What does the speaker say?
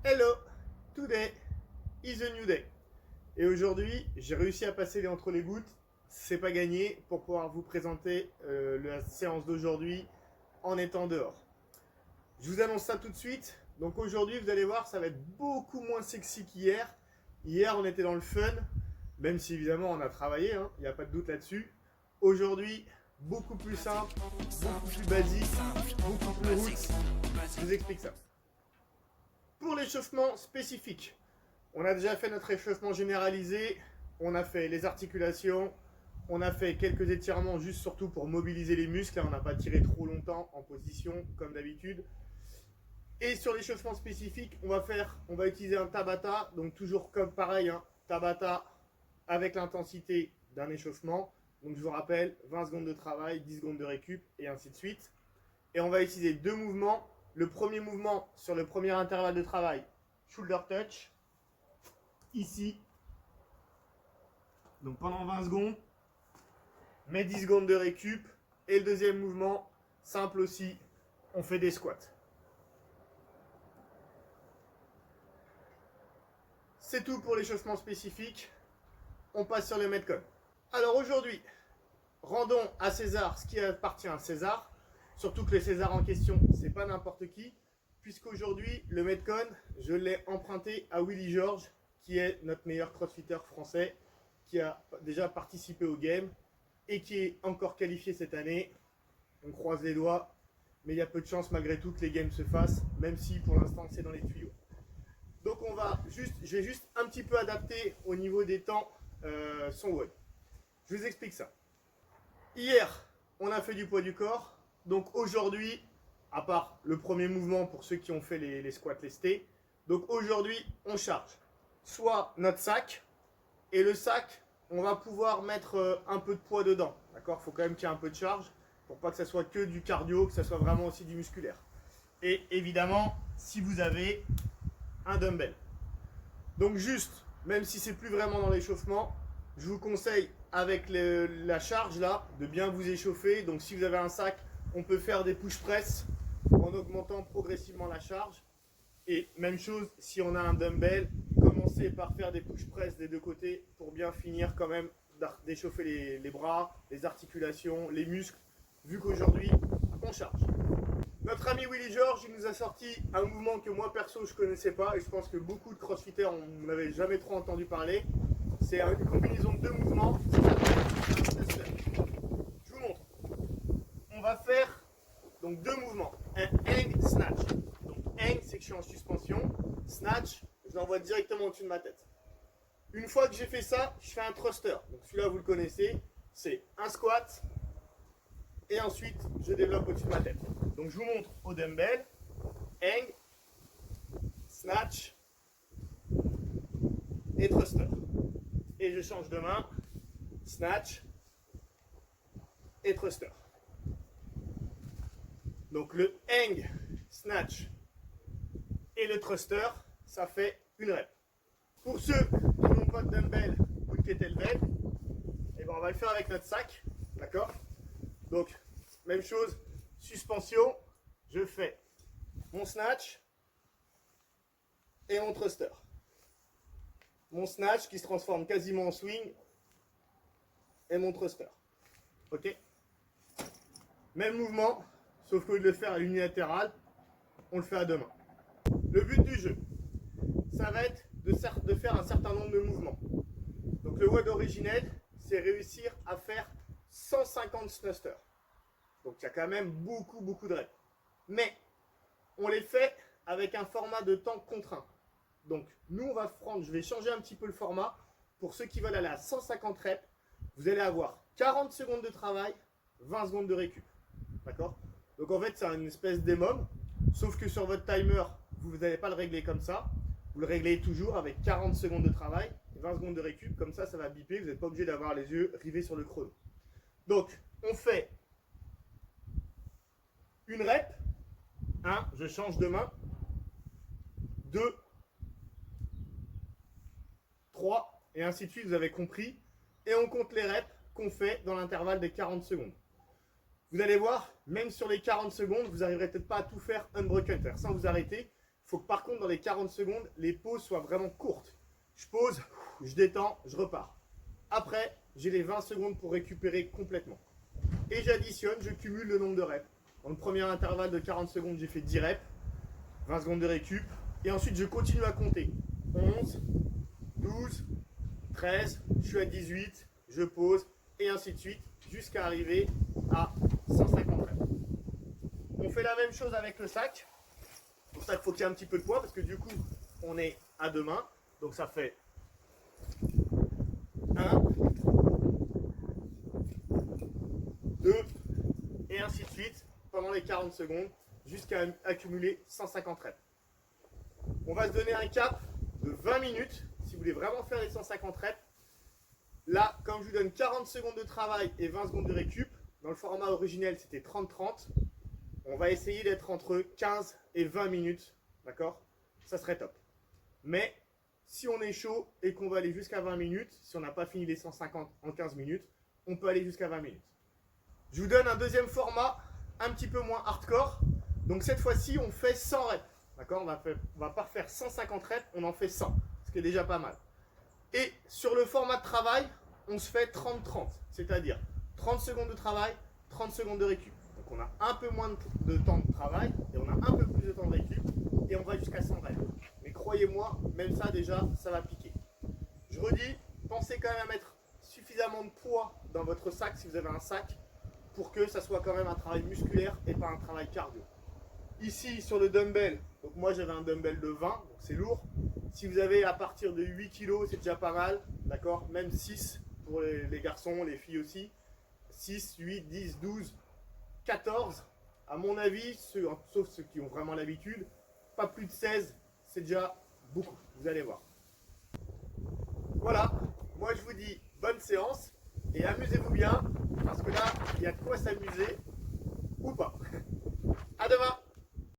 Hello, today is a new day. Et aujourd'hui, j'ai réussi à passer les entre les gouttes. C'est pas gagné pour pouvoir vous présenter la séance d'aujourd'hui en étant dehors. Je vous annonce ça tout de suite. Donc aujourd'hui, vous allez voir, ça va être beaucoup moins sexy qu'hier. Hier, on était dans le fun, même si évidemment on a travaillé, il n'y a pas de doute là-dessus. Aujourd'hui, beaucoup plus simple, beaucoup plus basique, beaucoup plus roots. Je vous explique ça. Pour l'échauffement spécifique, on a déjà fait notre échauffement généralisé, on a fait les articulations, on a fait quelques étirements juste surtout pour mobiliser les muscles, on n'a pas tiré trop longtemps en position comme d'habitude. Et sur l'échauffement spécifique, on va utiliser un Tabata, donc toujours comme pareil, Tabata avec l'intensité d'un échauffement. Donc je vous rappelle, 20 secondes de travail, 10 secondes de récup et ainsi de suite. Et on va utiliser deux mouvements. Le premier mouvement sur le premier intervalle de travail, shoulder touch, ici. Donc pendant 20 secondes, mais 10 secondes de récup. Et le deuxième mouvement, simple aussi, on fait des squats. C'est tout pour l'échauffement spécifique. On passe sur le Metcon. Alors aujourd'hui, rendons à César ce qui appartient à César. Surtout que le César en question, c'est pas n'importe qui. Puisqu'aujourd'hui, le Metcon, je l'ai emprunté à Willy Georges, qui est notre meilleur crossfitter français, qui a déjà participé au game et qui est encore qualifié cette année. On croise les doigts, mais il y a peu de chance malgré tout que les games se fassent, même si pour l'instant c'est dans les tuyaux. Donc je vais juste un petit peu adapter au niveau des temps son WOD. Je vous explique ça. Hier, on a fait du poids du corps. Donc aujourd'hui, à part le premier mouvement pour ceux qui ont fait les squats lestés, donc aujourd'hui, on charge soit notre sac, et le sac, on va pouvoir mettre un peu de poids dedans. D'accord ? Il faut quand même qu'il y ait un peu de charge pour pas que ça soit que du cardio, que ça soit vraiment aussi du musculaire. Et évidemment, si vous avez un dumbbell. Donc juste, même si c'est plus vraiment dans l'échauffement, je vous conseille avec la charge là, de bien vous échauffer. Donc si vous avez un sac, on peut faire des push press en augmentant progressivement la charge. Et même chose, si on a un dumbbell, commencez par faire des push press des deux côtés pour bien finir quand même d'échauffer les bras, les articulations, les muscles, vu qu'aujourd'hui, on charge. Notre ami Willy Georges, il nous a sorti un mouvement que moi perso je connaissais pas et je pense que beaucoup de crossfitters n'avaient jamais trop entendu parler. C'est une combinaison de deux mouvements. Je vous montre. On va faire donc deux mouvements. Un hang snatch. Donc hang, c'est que je suis en suspension. Snatch, je l'envoie directement au-dessus de ma tête. Une fois que j'ai fait ça, je fais un thruster. Donc celui-là, vous le connaissez. C'est un squat. Et ensuite, je développe au-dessus de ma tête. Donc je vous montre au dumbbell. Hang, snatch et thruster. Et je change de main. Snatch et thruster. Donc le hang, snatch et le thruster, ça fait une rep. Pour ceux qui n'ont pas de dumbbell ou de kettlebell, eh ben on va le faire avec notre sac, d'accord? Donc même chose, suspension, je fais mon snatch et mon thruster. Mon snatch qui se transforme quasiment en swing et mon thruster. Ok? Même mouvement, sauf qu'au lieu de le faire à l'unilatéral, on le fait à deux mains. Le but du jeu, ça va être de faire un certain nombre de mouvements. Donc le WOD originel, c'est réussir à faire 150 thrusters. Donc il y a quand même beaucoup de reps. Mais on les fait avec un format de temps contraint. Donc nous on va prendre, je vais changer un petit peu le format. Pour ceux qui veulent aller à 150 reps, vous allez avoir 40 secondes de travail, 20 secondes de récup. D'accord? Donc en fait c'est une espèce d'émum, sauf que sur votre timer, vous n'allez pas le régler comme ça. Vous le réglez toujours avec 40 secondes de travail, 20 secondes de récup. Comme ça, ça va biper. Vous n'êtes pas obligé d'avoir les yeux rivés sur le chrono. Donc on fait une rep. 1, je change de main. 2, 3, et ainsi de suite, vous avez compris. Et on compte les reps qu'on fait dans l'intervalle des 40 secondes. Vous allez voir, même sur les 40 secondes, vous n'arriverez peut-être pas à tout faire unbroken, c'est-à-dire sans vous arrêter. Il faut que par contre dans les 40 secondes, les pauses soient vraiment courtes. Je pose, je détends, je repars. Après, j'ai les 20 secondes pour récupérer complètement. Et j'additionne, je cumule le nombre de reps. Dans le premier intervalle de 40 secondes, j'ai fait 10 reps, 20 secondes de récup. Et ensuite, je continue à compter. 11, 12, 13, je suis à 18, je pose, et ainsi de suite, jusqu'à arriver à 150 reps. On fait la même chose avec le sac. C'est pour ça qu'il faut qu'il y ait un petit peu de poids, parce que du coup, on est à deux mains. Donc ça fait 1, 2, et ainsi de suite, pendant les 40 secondes, jusqu'à accumuler 150 reps. On va se donner un cap de 20 minutes, si vous voulez vraiment faire les 150 reps. Là, comme je vous donne 40 secondes de travail et 20 secondes de récup, dans le format originel, c'était 30-30. On va essayer d'être entre 15 et 20 minutes, d'accord? Ça serait top. Mais si on est chaud et qu'on va aller jusqu'à 20 minutes, si on n'a pas fini les 150 en 15 minutes, on peut aller jusqu'à 20 minutes. Je vous donne un deuxième format, un petit peu moins hardcore. Donc cette fois-ci, on fait 100 reps. D'accord? On va pas faire 150 reps, on en fait 100, ce qui est déjà pas mal. Et sur le format de travail, on se fait 30-30, c'est-à-dire 30 secondes de travail, 30 secondes de récup. Donc on a un peu moins de temps de travail et on a un peu plus de temps de récup et on va jusqu'à 100 reps. Mais croyez-moi, même ça déjà, ça va piquer. Je redis, pensez quand même à mettre suffisamment de poids dans votre sac si vous avez un sac pour que ça soit quand même un travail musculaire et pas un travail cardio. Ici sur le dumbbell, donc moi j'avais un dumbbell de 20, donc c'est lourd. Si vous avez à partir de 8 kg, c'est déjà pas mal, d'accord? Même 6 pour les garçons, les filles aussi. 6, 8, 10, 12, 14. À mon avis, sauf ceux qui ont vraiment l'habitude, pas plus de 16, c'est déjà beaucoup, vous allez voir. Voilà, moi je vous dis bonne séance et amusez-vous bien, parce que là, il y a de quoi s'amuser ou pas. À demain!